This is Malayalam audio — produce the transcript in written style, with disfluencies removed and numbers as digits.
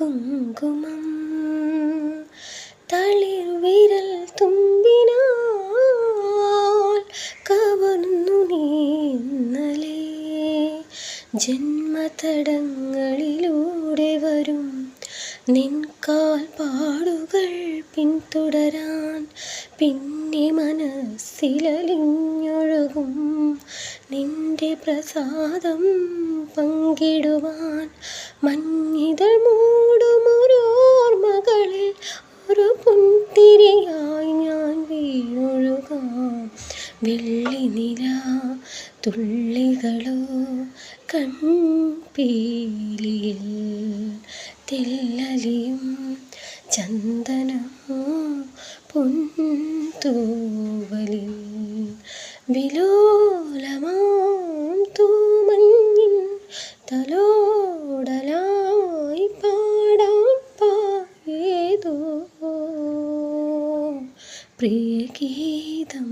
കുങ്കുമം തളിർവിരൽ തുമ്പിനാൽ കവർന്നു നീ ഇന്നലെ ജന്മതടങ്ങളിലൂടെ വരും നിൻ കാൽപ്പാടുകൾ പിന്തുടരാൻ പിന്നെ മനസ്സിലലിഞ്ഞൊഴുകും നിന്റെ പ്രസാദം പങ്കിടുവാൻ മഞ്ഞിതൾ മൂടുമൊരോർമ്മകളിൽ ഒരു പുൻതിരിയായി ഞാൻ വീണൊഴുകാം വെള്ളിനില തുള്ളികളോ കൺപീലിയിൽ തെല്ലലിയും ചന്ദനമോ പൊൻതൂവലിൽ വിലോലമാം തൂമഞ്ഞിൻ തലോടലായി പാടാൻ പാടിയതോ പ്രിയഗീതം.